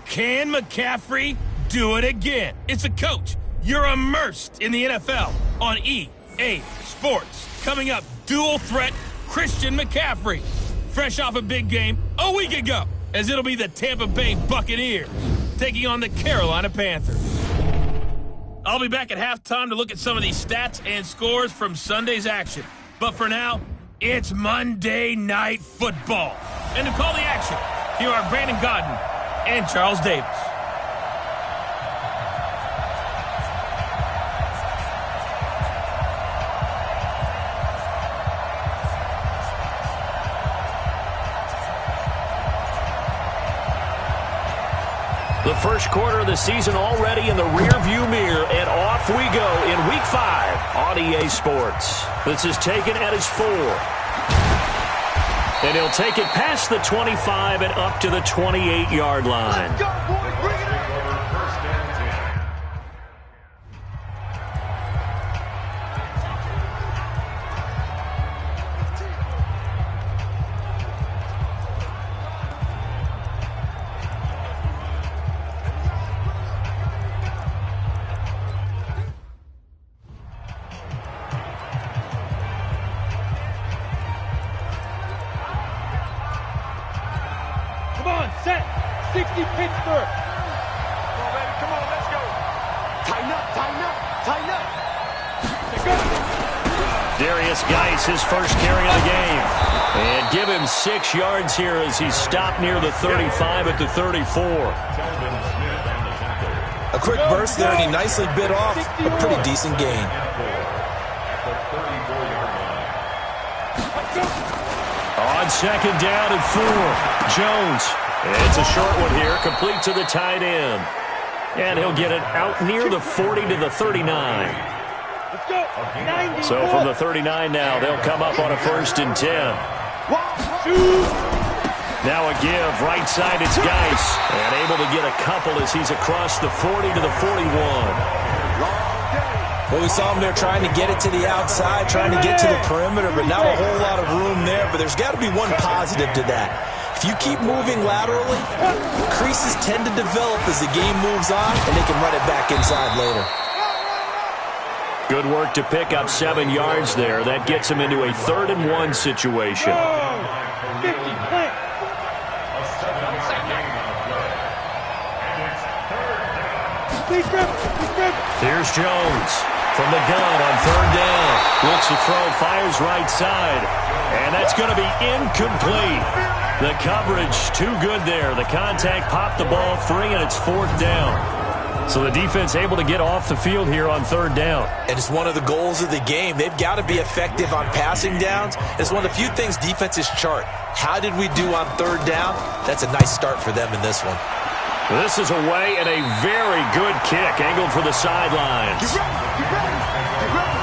Can McCaffrey do it again? It's a coach. You're immersed in the NFL on EA Sports. Coming up, dual threat Christian McCaffrey. Fresh off a big game a week ago, as it'll be the Tampa Bay Buccaneers taking on the Carolina Panthers. I'll be back at halftime to look at some of these stats and scores from Sunday's action. But for now, it's Monday Night Football. And to call the action, here are Brandon Godden and Charles Davis. The first quarter of the season already in the rearview mirror, and off we go in Week 5 on EA Sports. This is taken at his 4. And he'll take it past the 25 and up to the 28-yard line. Let's go, boys. Bring it up. Set. 60 Pittsburgh. Come on, baby. Come on. Let's go. Tighten up. Tighten up. Tighten up. Darius Geis, his first carry of the game. And give him 6 yards here as he's stopped near the 35 at the 34. A quick burst there, and he nicely bit off a pretty decent gain. On second down and 4, Jones. It's a short one here, complete to the tight end. And he'll get it out near the 40 to the 39. Let's go. 90. So from the 39 now, they'll come up on a 1st and 10. 1, 2. Now a give, right side, it's Geis. And able to get a couple as he's across the 40 to the 41. Well, we saw him there trying to get it to the outside, trying to get to the perimeter, but not a whole lot of room there. But there's got to be one positive to that. If you keep moving laterally, creases tend to develop as the game moves on, and they can run it back inside later. Good work to pick up 7 yards there. That gets him into a 3rd and 1 situation. 50, plant. Here's Jones from the gun on 3rd down. Looks to throw, fires right side. And that's going to be incomplete. The coverage too good there. The contact popped the ball free, and it's 4th down. So the defense able to get off the field here on 3rd down. And it's one of the goals of the game. They've got to be effective on passing downs. It's one of the few things defenses chart. How did we do on 3rd down? That's a nice start for them in this one. This is away and a very good kick angled for the sidelines. Get ready. Get ready. Get ready.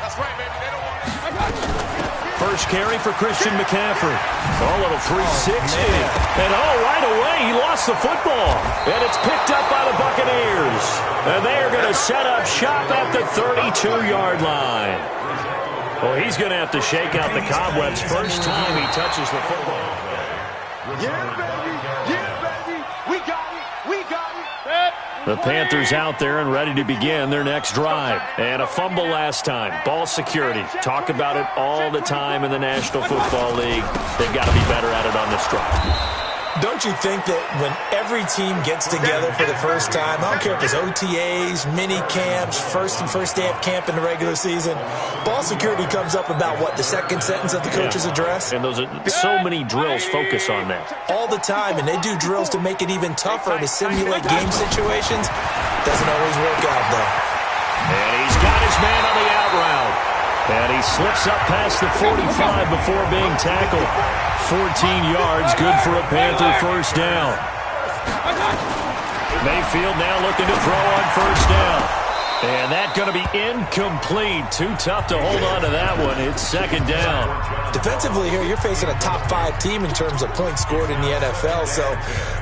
That's right, baby. They don't want it. First carry for Christian McCaffrey. A little 360. And right away, he lost the football. And it's picked up by the Buccaneers. And they are going to set up shop at the 32-yard line. Well, he's going to have to shake out the cobwebs first time he touches the football. Yeah, baby. Yeah, baby. We got it. We got it. The Panthers out there and ready to begin their next drive. And a fumble last time. Ball security. Talk about it all the time in the National Football League. They've got to be better at it on this drive. Don't you think that when every team gets together for the first time, I don't care if it's OTAs, mini camps, first day of camp in the regular season, ball security comes up about, what, the second sentence of the coach's address? And those are so many drills focus on that. All the time, and they do drills to make it even tougher to simulate game situations. Doesn't always work out, though. And he's got his man on the out route. And he slips up past the 45 before being tackled. 14 yards, good for a Panther first down. Mayfield now looking to throw on first down. And that's going to be incomplete. Too tough to hold on to that one. It's second down. Defensively here, you're facing a top-5 team in terms of points scored in the NFL. So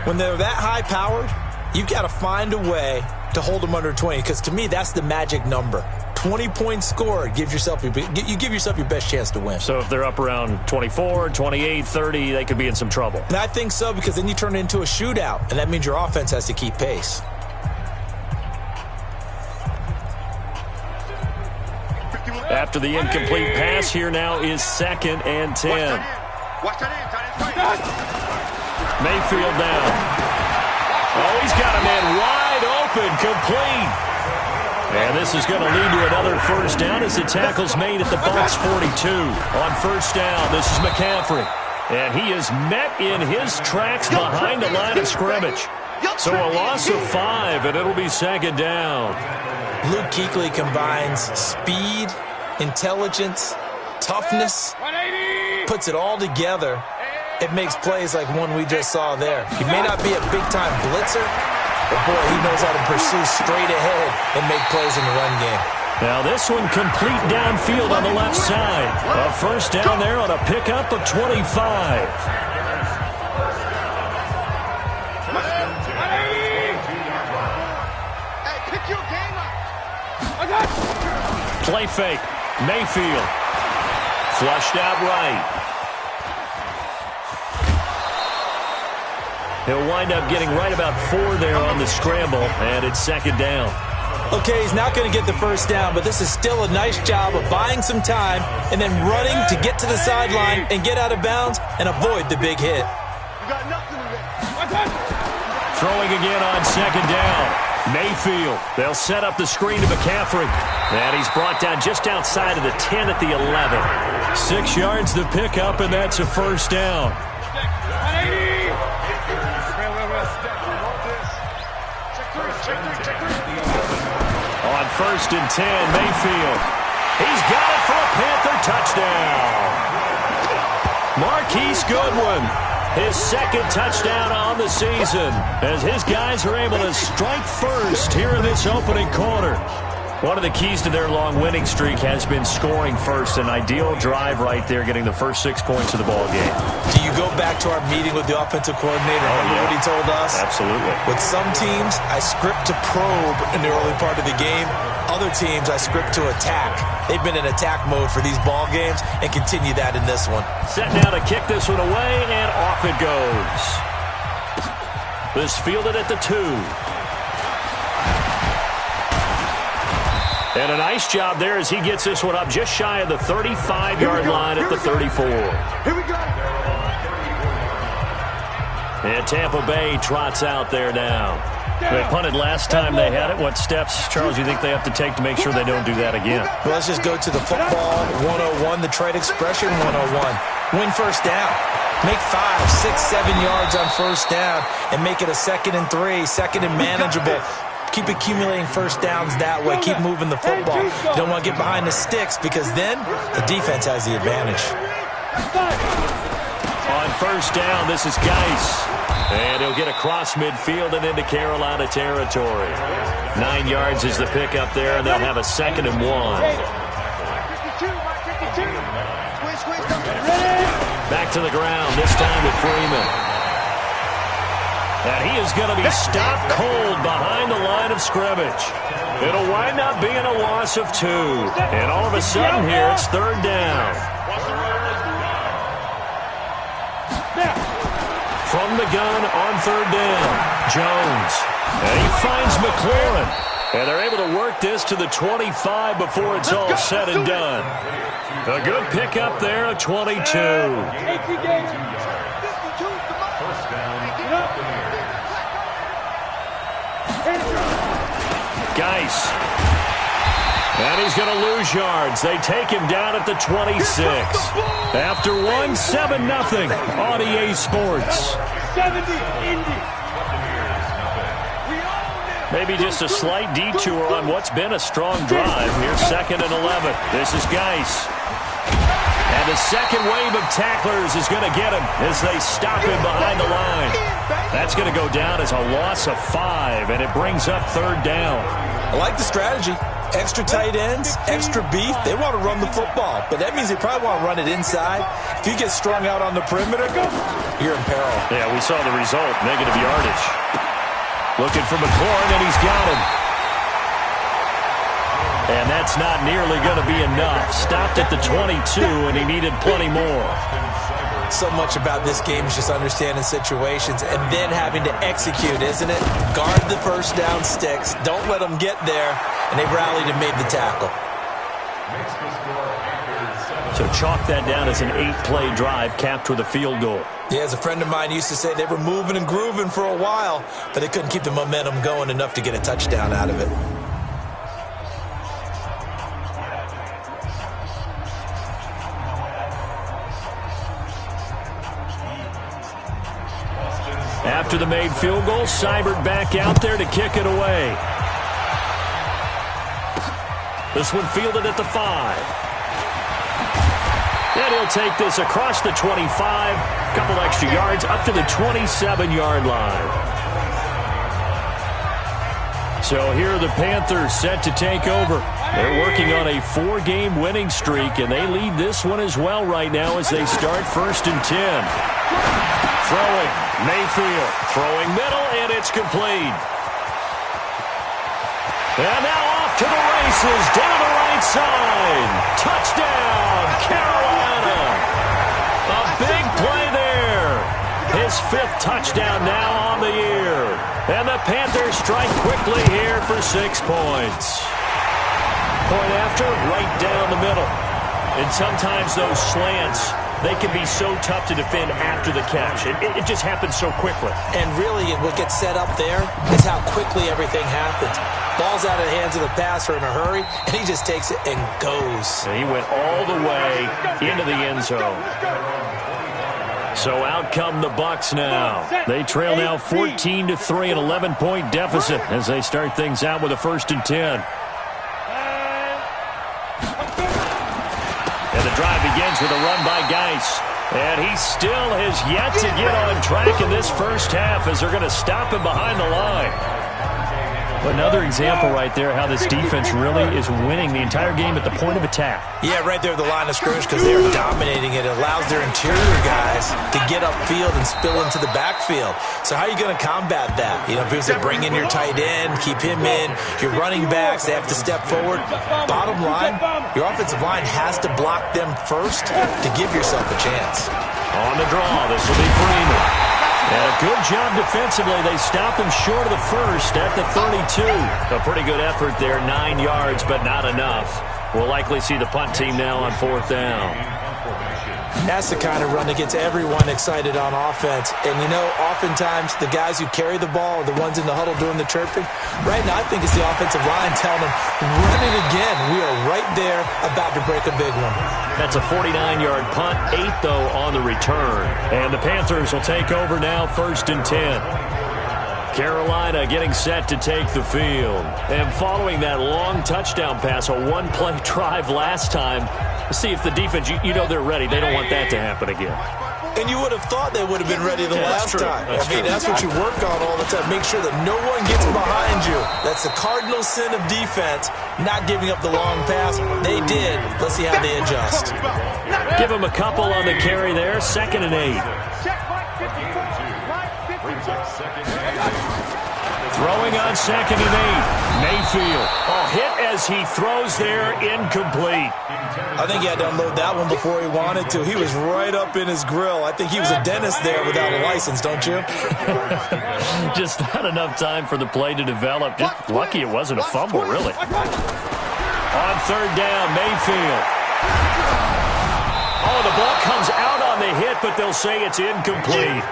when they're that high-powered, you've got to find a way to hold them under 20. Because to me, that's the magic number. 20 points scored, you give yourself your best chance to win. So if they're up around 24, 28, 30, they could be in some trouble. And I think so, because then you turn it into a shootout, and that means your offense has to keep pace. After the incomplete pass, here now is 2nd and 10. Mayfield down. Oh, he's got a man wide open, complete. And this is going to lead to another first down as the tackle's made at the Bucs 42. On first down, this is McCaffrey. And he is met in his tracks behind the line of scrimmage. So a loss of 5, and it'll be second down. Luke Kuechly combines speed, intelligence, toughness, puts it all together. It makes plays like one we just saw there. He may not be a big-time blitzer, but boy, he knows how to pursue straight ahead and make plays in the run game. Now this one complete downfield on the left side. A first down there on a pickup of 25. Play fake. Mayfield. Flushed out right. He'll wind up getting right about 4 there on the scramble, and it's second down. Okay, he's not going to get the first down, but this is still a nice job of buying some time and then running to get to the sideline and get out of bounds and avoid the big hit. Throwing again on second down. Mayfield. They'll set up the screen to McCaffrey. And he's brought down just outside of the 10 at the 11. 6 yards the pickup, and that's a first down. On first and 10, Mayfield. He's got it for a Panther touchdown. Marquise Goodwin, his 2nd touchdown on the season, as his guys are able to strike first here in this opening quarter. One of the keys to their long winning streak has been scoring first. An ideal drive right there, getting the first 6 points of the ball game. Do you go back to our meeting with the offensive coordinator? Remember what he told us? Absolutely. With some teams, I script to probe in the early part of the game. Other teams, I script to attack. They've been in attack mode for these ball games and continue that in this one. Set now to kick this one away, and off it goes. This fielded at the 2. And a nice job there as he gets this one up just shy of the 35-yard line at the 34. Here we go. And Tampa Bay trots out there now. They punted last time they had it. What steps, Charles, you think they have to take to make sure they don't do that again? Well, let's just go to the football 101, the trade expression 101. Win first down. Make 5, 6, 7 yards on first down and make it a 2nd and 3, 2nd and manageable. Keep accumulating first downs that way. Keep moving the football. You don't want to get behind the sticks because then the defense has the advantage. On first down, this is Geis. And he'll get across midfield and into Carolina territory. 9 yards is the pickup there, and they'll have a 2nd and 1. Back to the ground, this time with Freeman. And he is going to be stopped cold behind the line of scrimmage. It'll wind up being a loss of 2. And all of a sudden here, it's third down. From the gun on third down, Jones. And he finds McLaurin. And they're able to work this to the 25 before it's all said and done. A good pickup there at 22. Geis. And he's going to lose yards. They take him down at the 26. After 1, 7-0 on EA Sports. 70 Indy. Maybe just a slight detour on what's been a strong drive. Here's 2nd and 11. This is Geis. And the second wave of tacklers is going to get him as they stop him behind the line. That's going to go down as a loss of 5, and it brings up 3rd down. I like the strategy. Extra tight ends, extra beef. They want to run the football, but that means they probably want to run it inside. If you get strung out on the perimeter, you're in peril. Yeah, we saw the result, negative yardage. Looking for McLaurin, and he's got him. And that's not nearly going to be enough. Stopped at the 22, and he needed plenty more. So much about this game is just understanding situations and then having to execute, isn't it? Guard the first down sticks. Don't let them get there. And they rallied and made the tackle. So chalk that down as an 8-play drive capped with a field goal. Yeah, as a friend of mine used to say, they were moving and grooving for a while, but they couldn't keep the momentum going enough to get a touchdown out of it. After the made field goal, Seibert back out there to kick it away. This one fielded at the 5. And he'll take this across the 25. Couple extra yards up to the 27-yard line. So here are the Panthers set to take over. They're working on a 4-game winning streak, and they lead this one as well right now as they start 1st and 10. Throwing, Mayfield. Throwing middle, and it's complete. And now off to the races, down the right side. Touchdown, Carolina. A big play there. His 5th touchdown now on the year. And the Panthers strike quickly here for 6 points. Point after, right down the middle. And sometimes those slants, they can be so tough to defend after the catch. It just happens so quickly. And really, what gets set up there is how quickly everything happens. Ball's out of the hands of the passer in a hurry, and he just takes it and goes. And he went all the way into the end zone. So out come the Bucs now. They trail now 14-3, an 11-point deficit as they start things out with a 1st and 10. And the drive begins with a run by Geis. And he still has yet to get on track in this first half as they're going to stop him behind the line. Another example right there how this defense really is winning the entire game at the point of attack. Yeah, right there at the line of scrimmage because they're dominating it. It allows their interior guys to get upfield and spill into the backfield. So how are you going to combat that? You know, because they bring in your tight end, keep him in. Your running backs, they have to step forward. Bottom line, your offensive line has to block them first to give yourself a chance. On the draw, this will be Freeman. And a good job defensively. They stop him short of the 1st at the 32. A pretty good effort there, 9 yards, but not enough. We'll likely see the punt team now on 4th down. That's the kind of run that gets everyone excited on offense. And, you know, oftentimes the guys who carry the ball are the ones in the huddle doing the chirping. Right now, I think it's the offensive line telling them, run it again. We are right there about to break a big one. That's a 49-yard punt, 8, though, on the return. And the Panthers will take over now, 1st and 10. Carolina getting set to take the field. And following that long touchdown pass, a 1-play drive last time, let's see if the defense, you know they're ready. They don't want that to happen again. And you would have thought they would have been ready the last time. That's what you work on all the time. Make sure that no one gets behind you. That's the cardinal sin of defense, not giving up the long pass. They did. Let's see how they adjust. Give them a couple on the carry there. 2nd and 8. Throwing on 2nd and 8. Mayfield. Oh, hit as he throws there, incomplete. I think he had to unload that one before he wanted to. He was right up in his grill. I think he was a dentist there without a license, don't you? Just not enough time for the play to develop. Just lucky it wasn't a fumble, really. On 3rd down, Mayfield. Oh, the ball comes out on the hit, but they'll say it's incomplete.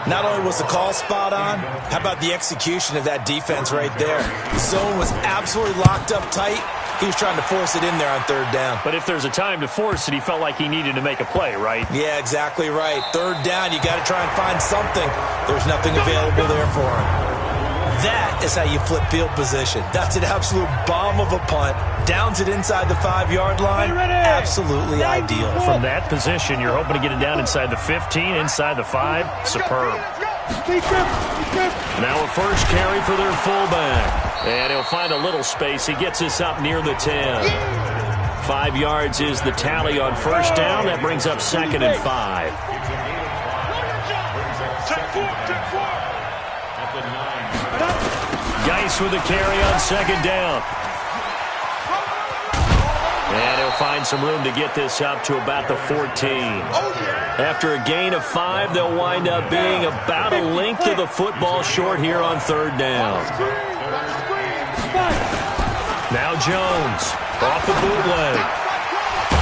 Not only was the call spot on, how about the execution of that defense right there? The zone was absolutely locked up tight. He was trying to force it in there on 3rd down. But if there's a time to force it, he felt like he needed to make a play, right? Yeah, exactly right. 3rd down, you got to try and find something. There's nothing available there for him. That is how you flip field position. That's an absolute bomb of a punt. Downs it inside the 5-yard line. Absolutely ideal. From that position, you're hoping to get it down inside the 15, inside the 5. Superb. Now a first carry for their fullback. And he'll find a little space. He gets us up near the 10. 5 yards is the tally on first down. That brings up 2nd and 5. Geis with a carry on 2nd down. And he'll find some room to get this up to about the 14. After a gain of 5, they'll wind up being about a length of the football short here on 3rd down. Now Jones off the bootleg.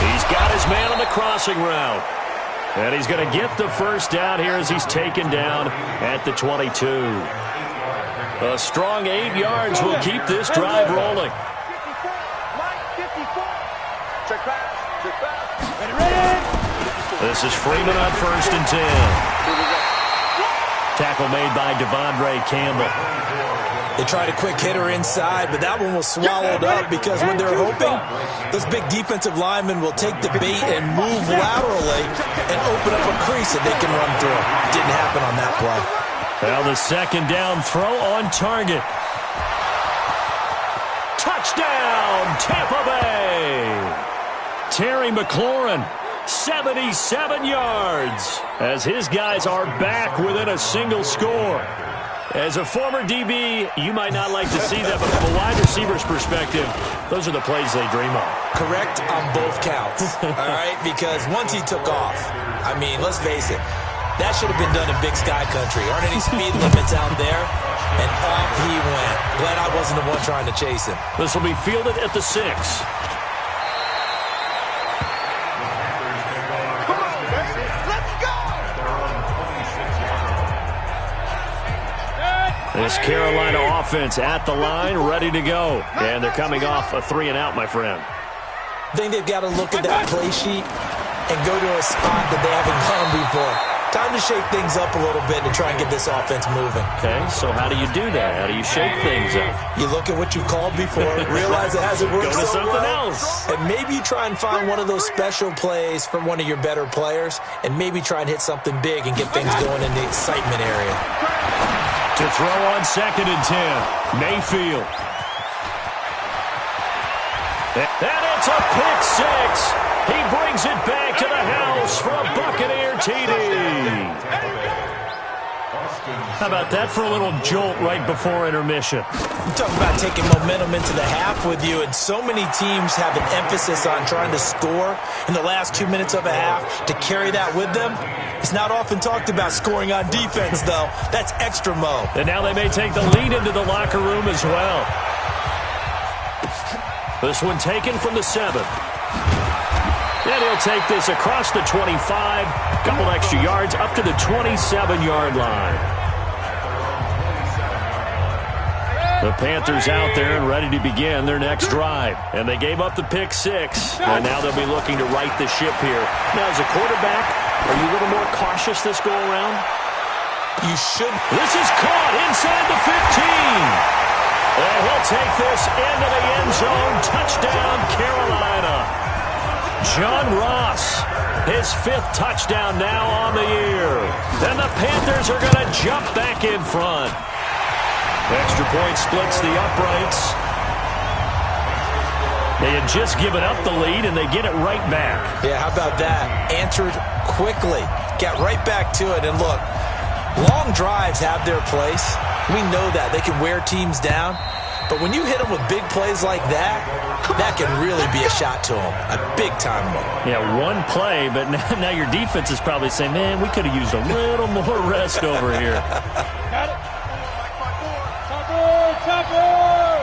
He's got his man on the crossing route. And he's going to get the first down here as he's taken down at the 22. A strong 8 yards will keep this drive rolling. This is Freeman on 1st and 10. Tackle made by Devondre Campbell. They tried a quick hitter inside, but that one was swallowed up because when they're hoping, those big defensive linemen will take the bait and move laterally and open up a crease that they can run through. Didn't happen on that play. Well, the 2nd down throw on target. Touchdown, Tampa Bay! Terry McLaurin, 77 yards, as his guys are back within a single score. As a former DB, you might not like to see that, but from a wide receiver's perspective, those are the plays they dream of. Correct on both counts, all right? Because once he took off, I mean, let's face it, that should have been done in Big Sky Country. Aren't any speed limits out there? And off he went. Glad I wasn't the one trying to chase him. This will be fielded at the 6. This Carolina offense at the line, ready to go. And they're coming off a 3-and-out, my friend. I think they've got to look at that play sheet and go to a spot that they haven't gone before. Time to shake things up a little bit to try and get this offense moving. Okay, so how do you do that? How do you shake things up? You look at what you called before, realize it hasn't worked Go to so something well, else. and maybe you try and find one of those special plays from one of your better players, and maybe try and hit something big and get things going in the excitement area. To throw on 2nd and 10, Mayfield. And it's a pick 6. He brings it back to the house for a Buccaneer TD. How about that for a little jolt right before intermission? You talk about taking momentum into the half with you, and so many teams have an emphasis on trying to score in the last 2 minutes of a half to carry that with them. It's not often talked about scoring on defense, though. That's extra mo. And now they may take the lead into the locker room as well. This one taken from the 7. And he'll take this across the 25. Couple extra yards up to the 27-yard line. The Panthers out there and ready to begin their next drive. And they gave up the pick 6. And now they'll be looking to right the ship here. Now, as a quarterback, are you a little more cautious this go-around? You should. This is caught inside the 15. And he'll take this into the end zone. Touchdown, Carolina. John Ross, his 5th touchdown now on the year. Then the Panthers are going to jump back in front. Extra point splits the uprights. They had just given up the lead, and they get it right back. Yeah, how about that? Answered quickly. Got right back to it. And look, long drives have their place. We know that. They can wear teams down. But when you hit them with big plays like that, that can really be a shot to them. A big-time one. Yeah, one play, but now your defense is probably saying, man, we could have used a little more rest over here. Got it. Chopper!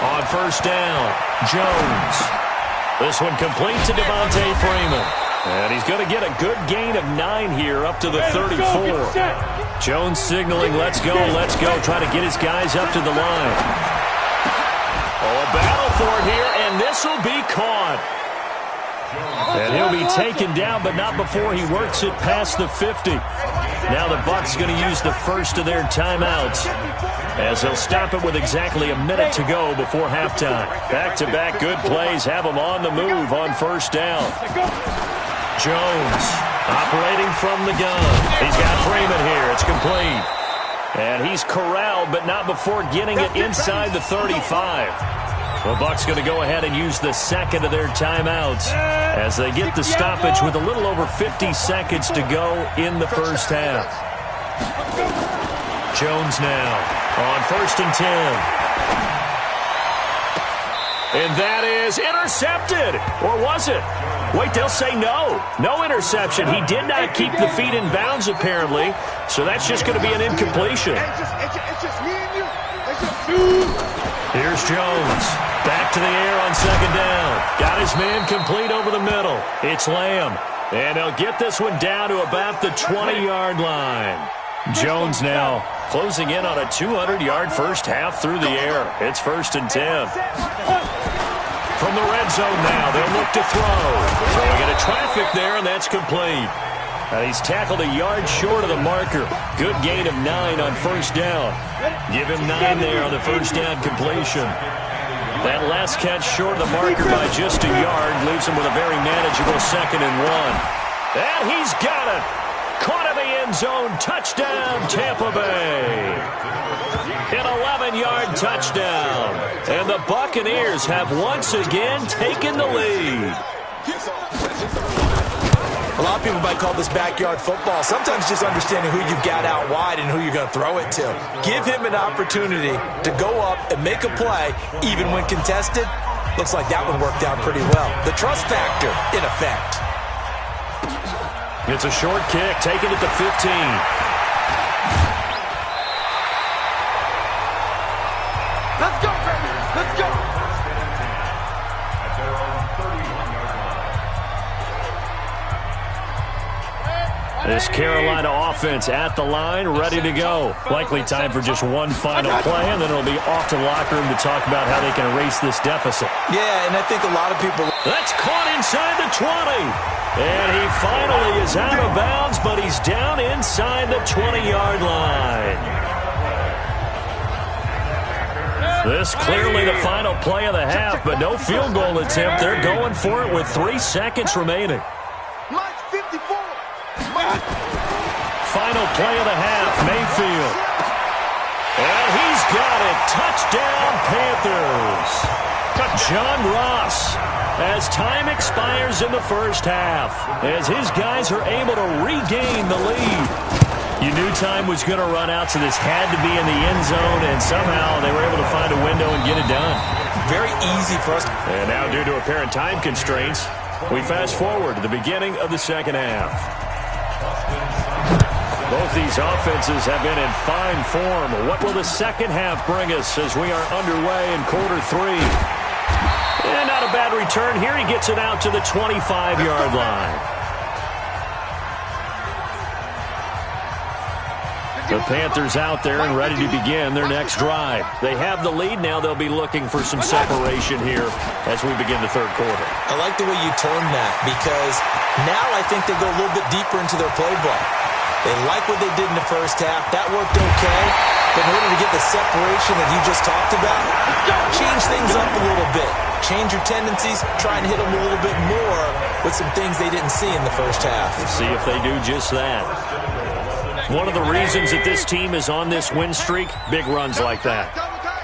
On first down, Jones. This one complete to Devontae Freeman. And he's going to get a good gain of 9 here up to the 34. Jones signaling, let's go, trying to get his guys up to the line. Oh, a battle for it here, and this will be caught. And he'll be taken down, but not before he works it past the 50. Now the Bucs going to use the first of their timeouts as they'll stop it with exactly a minute to go before halftime. Back-to-back good plays have him on the move on first down. Jones operating from the gun. He's got Freeman here. It's complete. And he's corralled, but not before getting it inside the 35. The Bucs going to go ahead and use the second of their timeouts as they get the stoppage with a little over 50 seconds to go in the first half. Jones now on 1st and 10. And that is intercepted. Or was it? Wait, they'll say no. No interception. He did not keep the feet in bounds, apparently. So that's just going to be an incompletion. It's just me and you. It's just you. Here's Jones. Back to the air on 2nd down. Got his man complete over the middle. It's Lamb. And he'll get this one down to about the 20-yard line. Jones now closing in on a 200-yard first half through the air. It's 1st and 10. From the red zone now, they'll look to throw. Throwing into traffic there, and that's complete. And he's tackled a yard short of the marker. Good gain of 9 on 1st down. Give him 9 there on the first down completion. That last catch short of the marker by just a yard leaves him with a very manageable 2nd and 1. And he's got it. Caught in the end zone. Touchdown, Tampa Bay. An 11-yard touchdown. And the Buccaneers have once again taken the lead. A lot of people might call this backyard football. Sometimes just understanding who you've got out wide and who you're going to throw it to. Give him an opportunity to go up and make a play, even when contested. Looks like that one worked out pretty well. The trust factor, in effect. It's a short kick, taken at the 15. Let's go, baby. Let's go. This Carolina offense at the line, ready to go. Likely time for just one final play, and then it'll be off to the locker room to talk about how they can erase this deficit. Yeah, and I think a lot of people... That's caught inside the 20. And he finally is out of bounds, but he's down inside the 20-yard line. This clearly the final play of the half, but no field goal attempt. They're going for it with 3 seconds remaining. Mike's 54. Final play of the half, Mayfield. And he's got it. Touchdown, Panthers. John Ross, as time expires in the first half, as his guys are able to regain the lead. You knew time was going to run out, so this had to be in the end zone, and somehow they were able to find a window and get it done. Very easy for us. And now, due to apparent time constraints, we fast forward to the beginning of the second half. Both these offenses have been in fine form. What will the second half bring us as we are underway in quarter 3? And not a bad return here. He gets it out to the 25-yard line. The Panthers out there and ready to begin their next drive. They have the lead now. They'll be looking for some separation here as we begin the third quarter. I like the way you term that, because now I think they go a little bit deeper into their playbook. They like what they did in the first half. That worked okay. But in order to get the separation that you just talked about, change things up a little bit. Change your tendencies. Try and hit them a little bit more with some things they didn't see in the first half. We'll see if they do just that. One of the reasons that this team is on this win streak, big runs like that.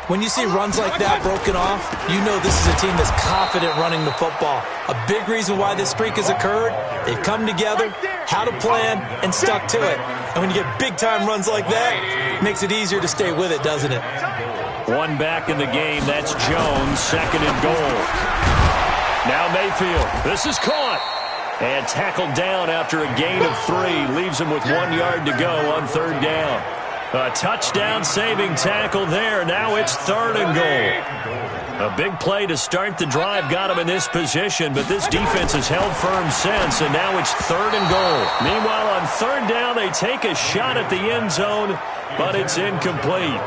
When you see runs like that broken off, you know this is a team that's confident running the football. A big reason why this streak has occurred, they've come together, had a plan, and stuck to it. And when you get big-time runs like that, it makes it easier to stay with it, doesn't it? One back in the game, that's Jones, 2nd and goal. Now Mayfield, this is caught. And tackled down after a gain of 3, leaves him with 1 yard to go on 3rd down. A touchdown-saving tackle there. Now it's 3rd and goal. A big play to start the drive got him in this position, but this defense has held firm since, and now it's 3rd and goal. Meanwhile, on 3rd down, they take a shot at the end zone, but it's incomplete.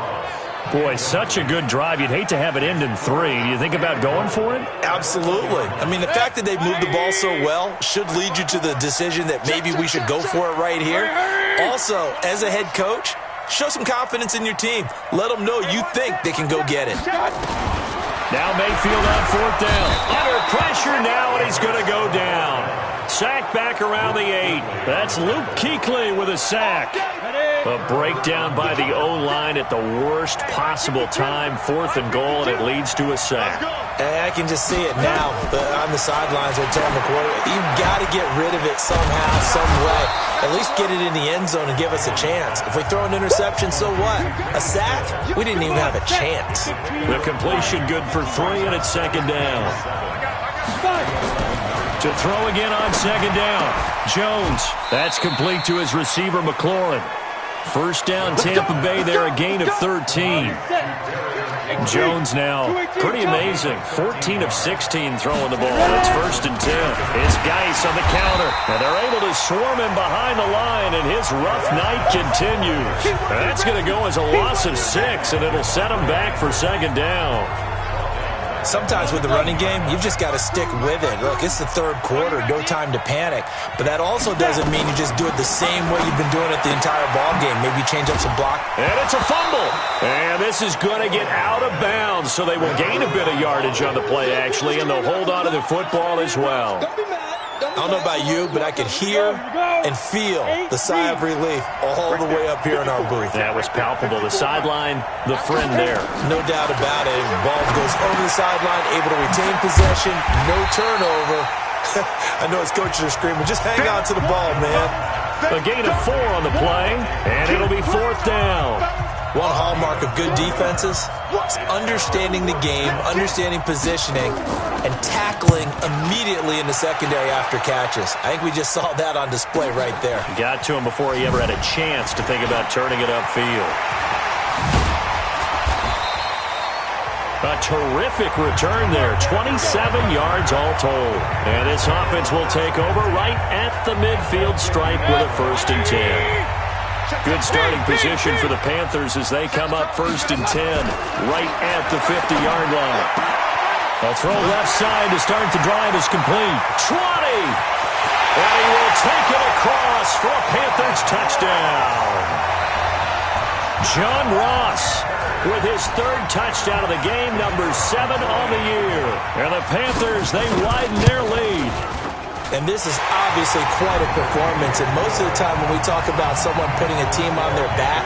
Boy, such a good drive. You'd hate to have it end in 3. Do you think about going for it? Absolutely. I mean, the fact that they've moved the ball so well should lead you to the decision that maybe we should go for it right here. Also, as a head coach, show some confidence in your team. Let them know you think they can go get it. Now Mayfield on 4th down. Under pressure now, and he's going to go down. Sack back around the 8. That's Luke Kuechly with a sack. A breakdown by the O-line at the worst possible time. 4th and goal, and it leads to a sack. And I can just see it now on the sidelines. They're telling the quarterback, you've got to get rid of it somehow, some way. At least get it in the end zone and give us a chance. If we throw an interception, so what? A sack? We didn't even have a chance. The completion good for 3, and it's 2nd down. To throw again on 2nd down. Jones. That's complete to his receiver, McLaurin. 1st down, Tampa Bay there, a gain of 13. Jones now, pretty amazing. 14 of 16 throwing the ball. It's 1st and 10. It's Geis on the counter, and they're able to swarm him behind the line, and his rough night continues. That's going to go as a loss of 6, and it'll set him back for 2nd down. Sometimes with the running game, you've just got to stick with it. Look, it's the 3rd quarter, no time to panic. But that also doesn't mean you just do it the same way you've been doing it the entire ball game. Maybe change up some block. And it's a fumble. And this is going to get out of bounds, so they will gain a bit of yardage on the play, actually, and they'll hold on to the football as well. I don't know about you, but I could hear and feel the sigh of relief all the way up here in our booth. That was palpable. The sideline, the friend there. No doubt about it. Ball goes over the sideline, able to retain possession, no turnover. I know his coaches are screaming, just hang on to the ball, man. A gain of 4 on the play, and it'll be 4th down. One hallmark of good defenses is understanding the game, understanding positioning, and tackling immediately in the secondary after catches. I think we just saw that on display right there. Got to him before he ever had a chance to think about turning it upfield. A terrific return there. 27 yards all told. And this offense will take over right at the midfield stripe with a 1st and 10. Good starting position for the Panthers as they come up 1st and 10 right at the 50-yard line. A throw left side to start the drive is complete. 20! And he will take it across for a Panthers touchdown. John Ross with his 3rd touchdown of the game, number 7 on the year. And the Panthers, they widen their lead. And this is obviously quite a performance. And most of the time when we talk about someone putting a team on their back,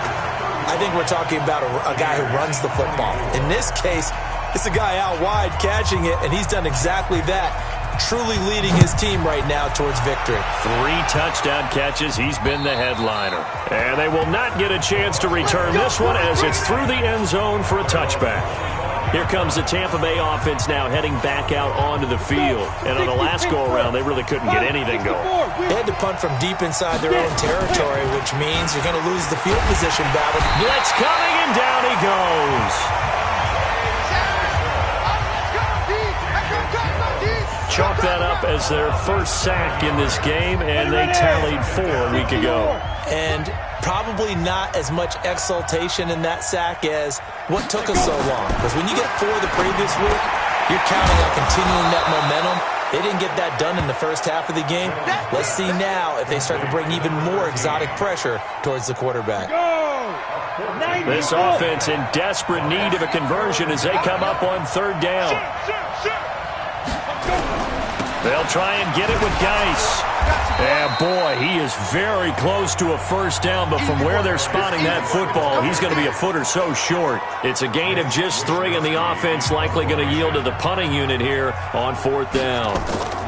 I think we're talking about a guy who runs the football. In this case, it's a guy out wide catching it, and he's done exactly that, truly leading his team right now towards victory. 3 touchdown catches. He's been the headliner. And they will not get a chance to return this one as it's through the end zone for a touchback. Here comes the Tampa Bay offense now heading back out onto the field. And on the last go-around, they really couldn't get anything going. They had to punt from deep inside their own territory, which means you're going to lose the field position battle. Blitz coming, and down he goes. Chalk that up as their 1st sack in this game, and they tallied 4 a week ago. And probably not as much exultation in that sack as what took us so long. Because when you get 4 the previous week, you're counting on continuing that momentum. They didn't get that done in the first half of the game. Let's see now if they start to bring even more exotic pressure towards the quarterback. This offense in desperate need of a conversion as they come up on 3rd down. They'll try and get it with Geis. And boy, he is very close to a 1st down, but from where they're spotting that football, he's going to be a foot or so short. It's a gain of just 3, and the offense likely going to yield to the punting unit here on 4th down.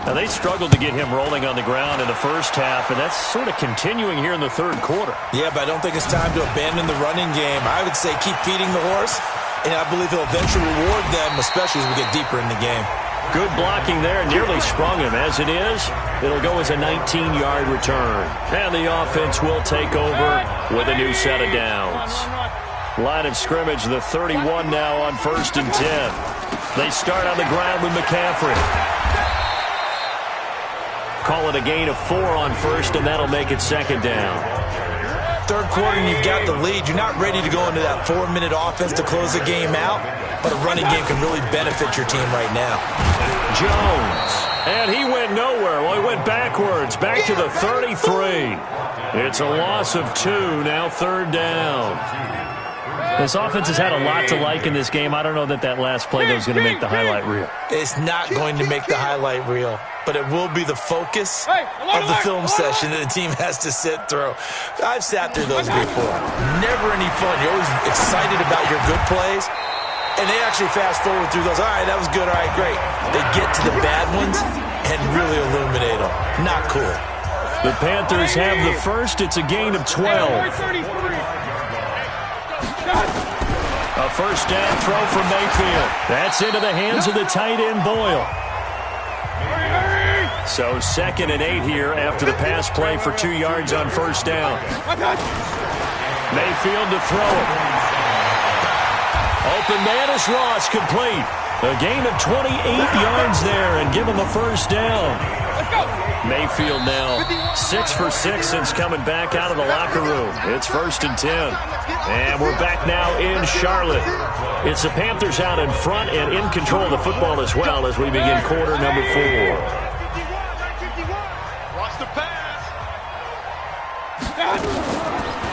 Now, they struggled to get him rolling on the ground in the first half, and that's sort of continuing here in the 3rd quarter. Yeah, but I don't think it's time to abandon the running game. I would say keep feeding the horse, and I believe he'll eventually reward them, especially as we get deeper in the game. Good blocking there, nearly sprung him. As it is, it'll go as a 19-yard return. And the offense will take over with a new set of downs. Line of scrimmage, the 31 now on 1st and 10. They start on the ground with McCaffrey. Call it a gain of 4 on 1st, and that'll make it 2nd down. third quarter and you've got the lead, you're not ready to go into that 4-minute offense to close the game out, but a running game can really benefit your team right now. Jones, and he went nowhere. Well, he went backwards, back to the 33. It's a loss of 2, now third down. This offense has had a lot to like in this game. I don't know that last play, though, is going to make the highlight reel. It's not going to make the highlight reel, but it will be the focus of the film session that the team has to sit through. I've sat through those before. Never any fun. You're always excited about your good plays, and they actually fast forward through those. All right, that was good. All right, great. They get to the bad ones and really illuminate them. Not cool. The Panthers have the first. It's a gain of 12. A first down throw from Mayfield. That's into the hands of the tight end, Boyle. So 2nd and 8 here after the pass play for 2 yards on first down. Mayfield to throw it. Open man is Ross, complete. A gain of 28 yards there and give him the first down. Mayfield now 6 for 6 since coming back out of the locker room. It's 1st and 10. And we're back now in Charlotte. It's the Panthers out in front and in control of the football as well as we begin quarter number 4. Watch the pass.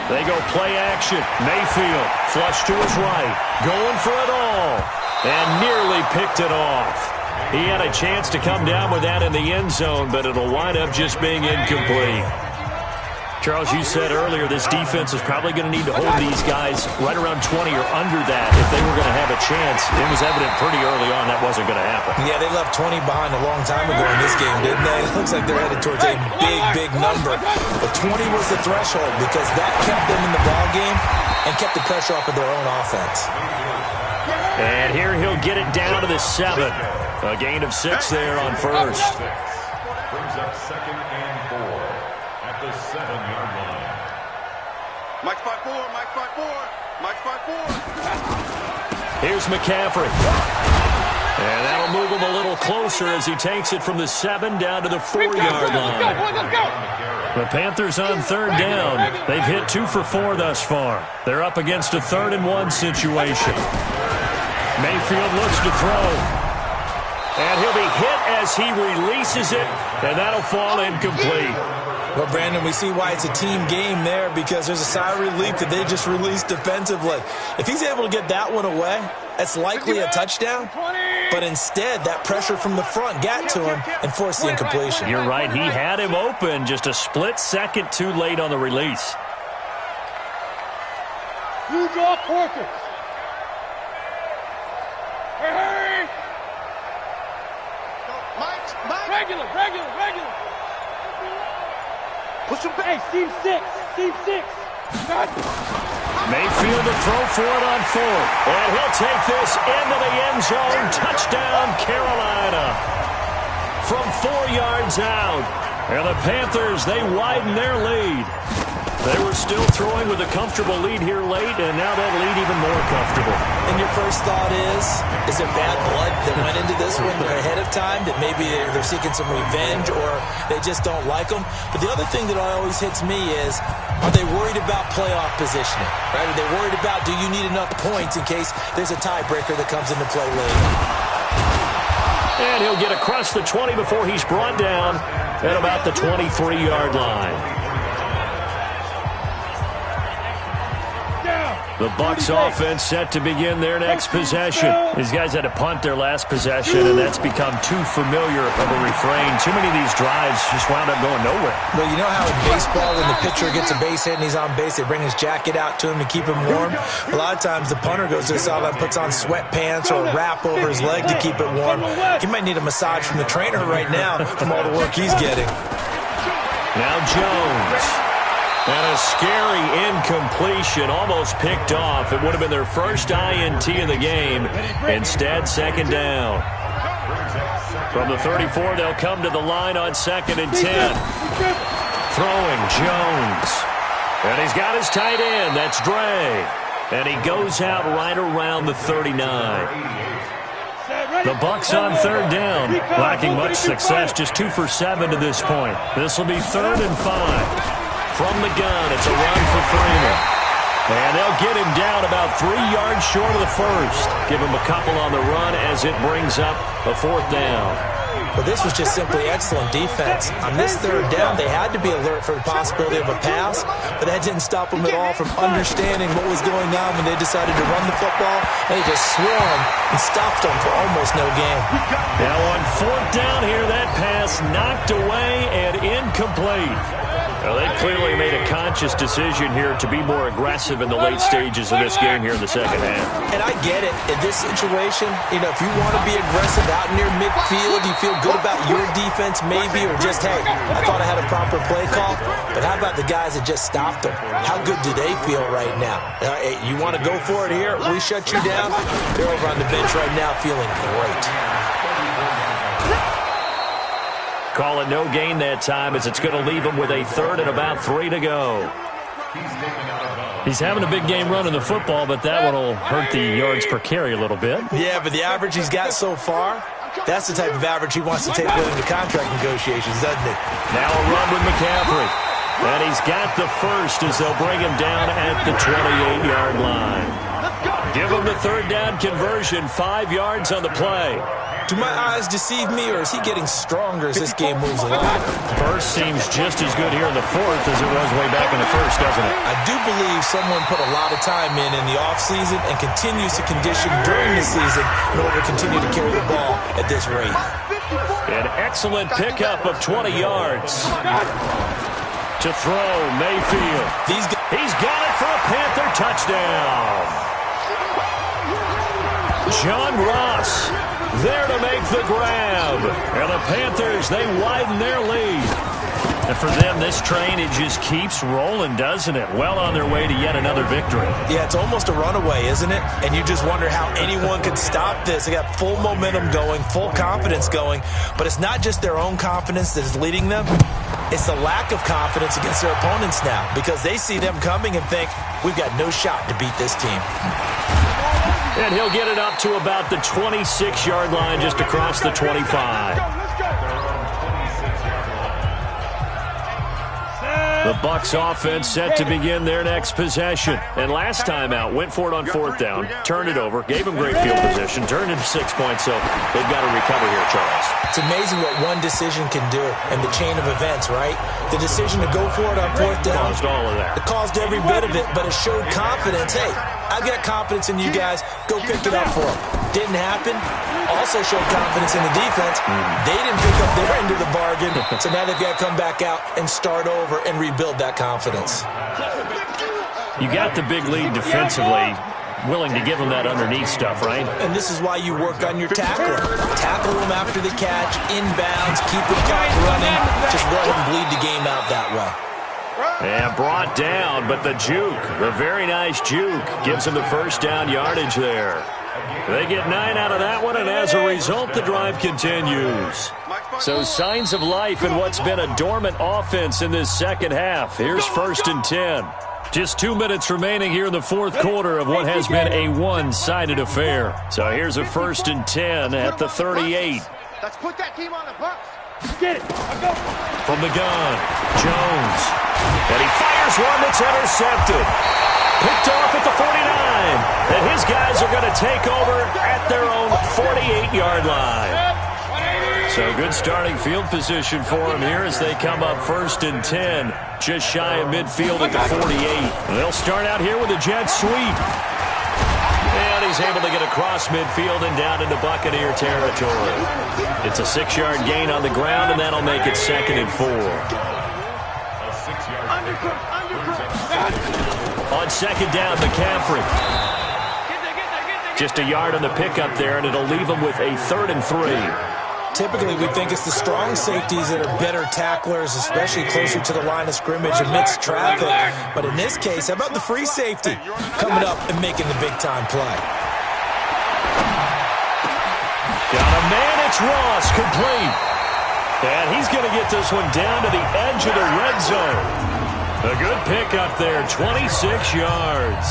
They go play action. Mayfield flush to his right. Going for it all. And nearly picked it off. He had a chance to come down with that in the end zone, but it'll wind up just being incomplete. Charles, you said earlier this defense is probably going to need to hold these guys right around 20 or under that if they were going to have a chance. It was evident pretty early on that wasn't going to happen. Yeah, they left 20 behind a long time ago in this game, didn't they? It looks like they're headed towards a big number. But 20 was the threshold because that kept them in the ball game and kept the pressure off of their own offense. And here he'll get it down to the 7. A gain of 6 there on first. Brings up 2nd and 4 at the 7-yard line. Mike 5-4, Mike 5-4, Mike 5-4. Here's McCaffrey. And that'll move him a little closer as he takes it from the 7 down to the 4-yard line. The Panthers on third down. They've hit 2 for 4 thus far. They're up against a 3rd and 1 situation. Mayfield looks to throw. And he'll be hit as he releases it, and that'll fall incomplete. Well, Brandon, we see why it's a team game there because there's a sigh of relief that they just released defensively. If he's able to get that one away, that's likely a touchdown. But instead, that pressure from the front got to him and forced the incompletion. You're right. He had him open, just a split second too late on the release. Huge off Porter. Hey! Mike. Regular. Push him back. Hey, Steve 6. Mayfield to throw for it on 4th. And he'll take this into the end zone. Touchdown, Carolina. From 4 yards out. And the Panthers, they widen their lead. They were still throwing with a comfortable lead here late, and now that lead even more comfortable. And your first thought is there bad blood that went into this one ahead of time, that maybe they're seeking some revenge or they just don't like them? But the other thing that always hits me is, are they worried about playoff positioning? Right? Are they worried about, do you need enough points in case there's a tiebreaker that comes into play later? And he'll get across the 20 before he's brought down at about the 23-yard line. The Bucs offense set to begin their next possession. These guys had to punt their last possession, and that's become too familiar of a refrain. Too many of these drives just wound up going nowhere. Well, you know how in baseball when the pitcher gets a base hit and he's on base, they bring his jacket out to him to keep him warm? A lot of times the punter goes to the sideline, puts on sweatpants or a wrap over his leg to keep it warm. He might need a massage from the trainer right now from all the work he's getting. Now Jones. And a scary incompletion, almost picked off. It would have been their first INT of the game. Instead, 2nd down. From the 34, they'll come to the line on 2nd and 10. Throwing Jones. And he's got his tight end. That's Dre. And he goes out right around the 39. The Bucs on third down. Lacking much success, just 2 for 7 to this point. This will be 3rd and 5. From the gun, it's a run for Freeman. And they'll get him down about 3 yards short of the first. Give him a couple on the run as it brings up a 4th down. Well, this was just simply excellent defense. On this 3rd down, they had to be alert for the possibility of a pass, but that didn't stop them at all from understanding what was going on when they decided to run the football. They just swarmed and stopped them for almost no gain. Now on 4th down here, that pass knocked away and incomplete. Well, they clearly made a conscious decision here to be more aggressive in the late stages of this game here in the second half. And I get it. In this situation, if you want to be aggressive out near midfield, you feel good about your defense maybe, or just, hey, I thought I had a proper play call. But how about the guys that just stopped them? How good do they feel right now? Hey, you want to go for it here? We shut you down? They're over on the bench right now feeling great. Call it no gain that time as it's going to leave him with a 3rd and about 3 to go. He's having a big game running the football, but that one will hurt the yards per carry a little bit. Yeah, but the average he's got so far, that's the type of average he wants to take with him to contract negotiations, doesn't he? Now a run with McCaffrey. And he's got the first as they'll bring him down at the 28-yard line. Give him the 3rd down conversion, 5 yards on the play. Do my eyes deceive me, or is he getting stronger as this game moves along? Burst seems just as good here in the 4th as it was way back in the 1st, doesn't it? I do believe someone put a lot of time in the offseason and continues to condition during the season in order to continue to carry the ball at this rate. An excellent pickup of 20 yards. To throw, Mayfield. He's got it for a Panther touchdown. John Ross there to make the grab. And the Panthers, they widen their lead. And for them, this train, it just keeps rolling, doesn't it? Well on their way to yet another victory. Yeah, it's almost a runaway, isn't it? And you just wonder how anyone could stop this. They got full momentum going, full confidence going. But it's not just their own confidence that is leading them. It's the lack of confidence against their opponents now, because they see them coming and think, we've got no shot to beat this team. And he'll get it up to about the 26-yard line, just across the 25. The Bucs offense set to begin their next possession. And last time out, went for it on 4th down, turned it over, gave them great field position, turned into 6 points, so they've got to recover here, Charles. It's amazing what one decision can do in the chain of events, right? The decision to go for it on 4th down. Caused all of that. It caused every bit of it, but it showed confidence. Hey, I've got confidence in you guys. Go pick it up for them. Didn't happen. Also showed confidence in the defense. They didn't pick up their end of the bargain, so now they've got to come back out and start over and rebuild that confidence. You got the big lead defensively, willing to give them that underneath stuff, right? And this is why you work on your tackling. Tackle them after the catch, inbounds, keep the clock running. Just let them bleed the game out that way. And brought down, but the juke, the very nice juke, gives him the 1st down yardage there. They get 9 out of that one, and as a result, the drive continues. So signs of life in what's been a dormant offense in this second half. Here's 1st and 10. Just 2 minutes remaining here in the 4th quarter of what has been a one-sided affair. So here's a 1st and 10 at the 38. Let's put that team on the Bucs. Get it. Go. From the gun, Jones. And he fires one that's intercepted. Picked off at the 49. And his guys are going to take over at their own 48-yard line. So good starting field position for him here as they come up 1st and 10. Just shy of midfield at the 48. They'll start out here with a jet sweep. And he's able to get across midfield and down into Buccaneer territory. It's a 6-yard gain on the ground, and that'll make it 2nd and 4. On 2nd down, McCaffrey. Just a yard on the pickup there, and it'll leave him with a 3rd and 3. Typically, we think it's the strong safeties that are better tacklers, especially closer to the line of scrimmage amidst traffic. But in this case, how about the free safety coming up and making the big-time play? Got a man, it's Ross, complete. And he's going to get this one down to the edge of the red zone. A good pickup there, 26 yards.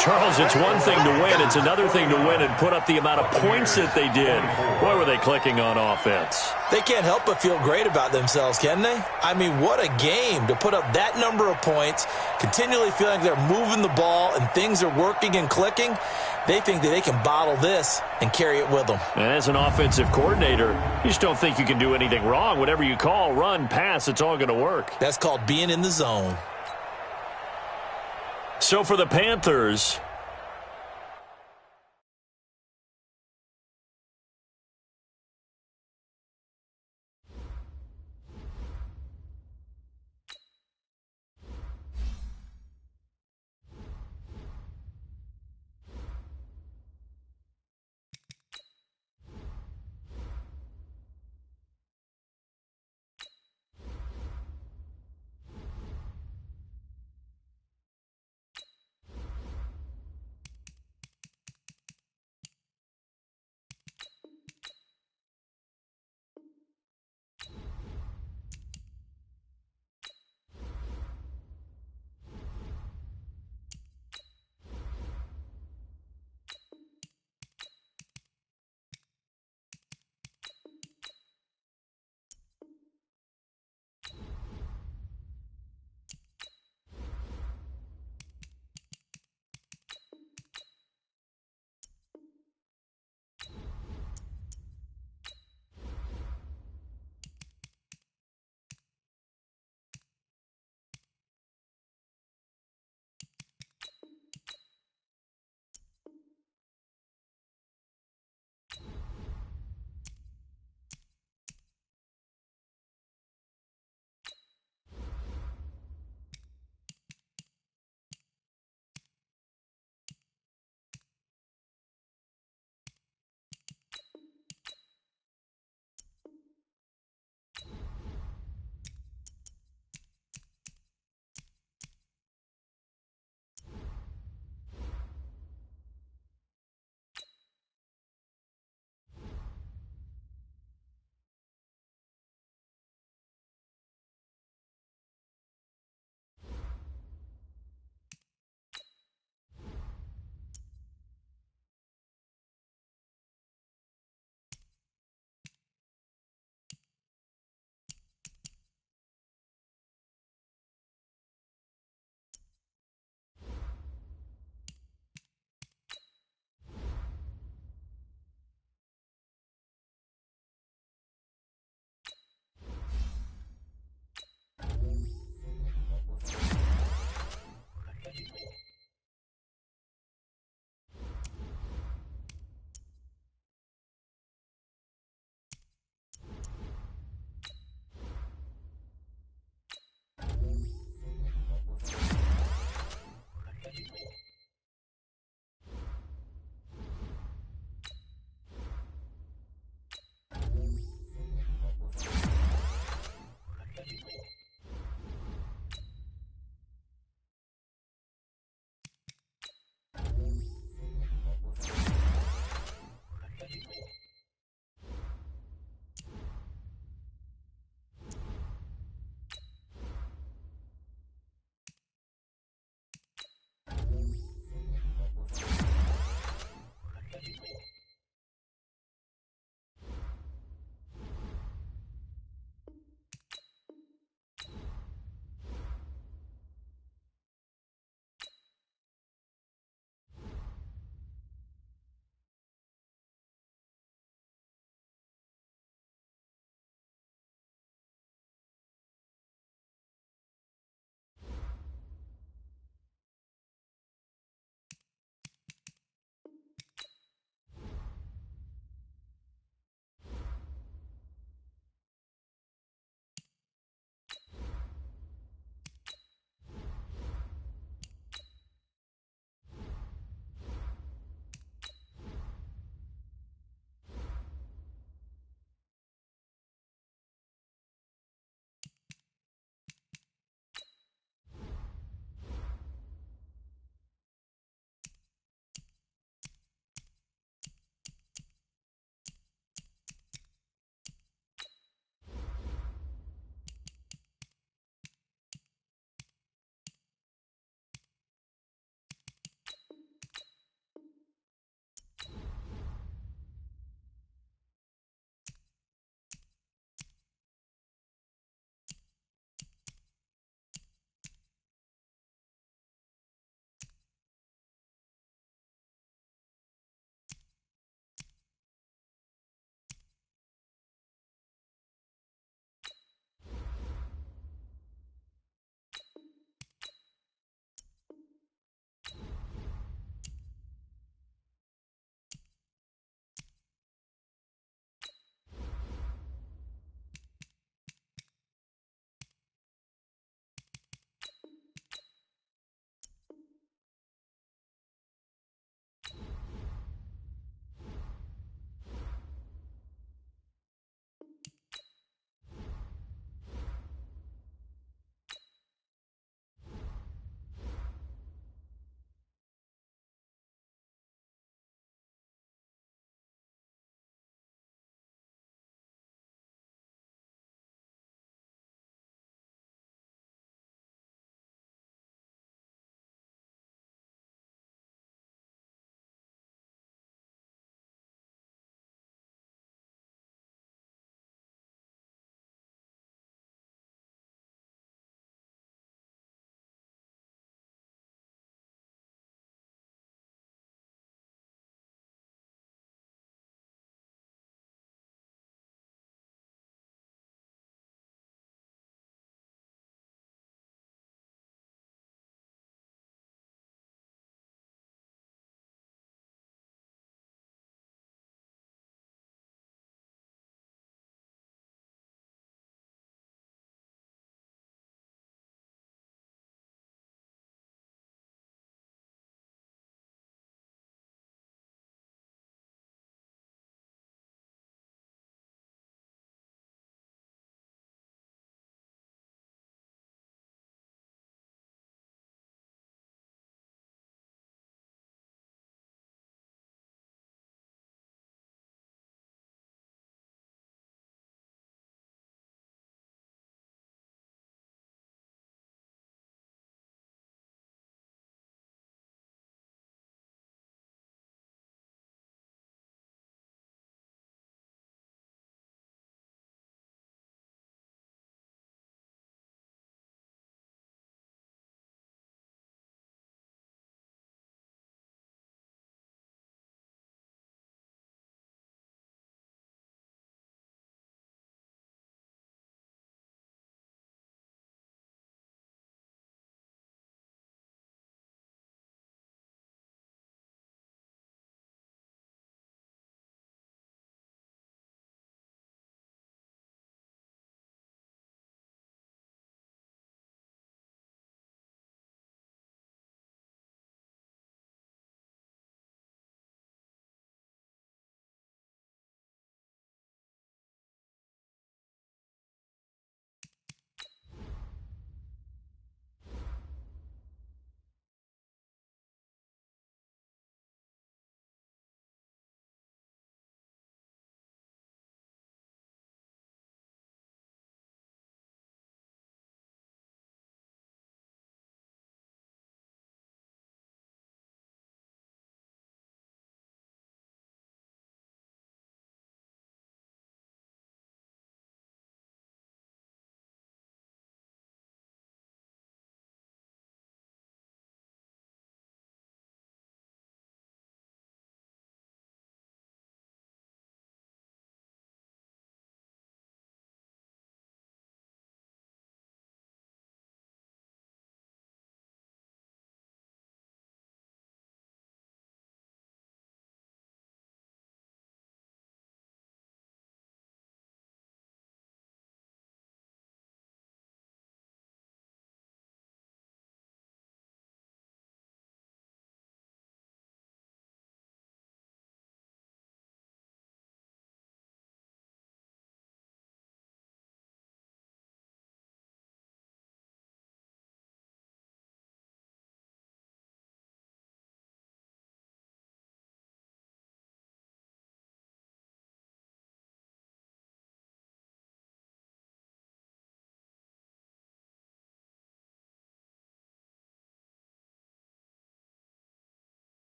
Charles, it's one thing to win. It's another thing to win and put up the amount of points that they did. Boy, were they clicking on offense. They can't help but feel great about themselves, can they? I mean, what a game to put up that number of points, continually feeling they're moving the ball and things are working and clicking. They think that they can bottle this and carry it with them. And as an offensive coordinator, you just don't think you can do anything wrong. Whatever you call, run, pass, it's all going to work. That's called being in the zone. So for the Panthers,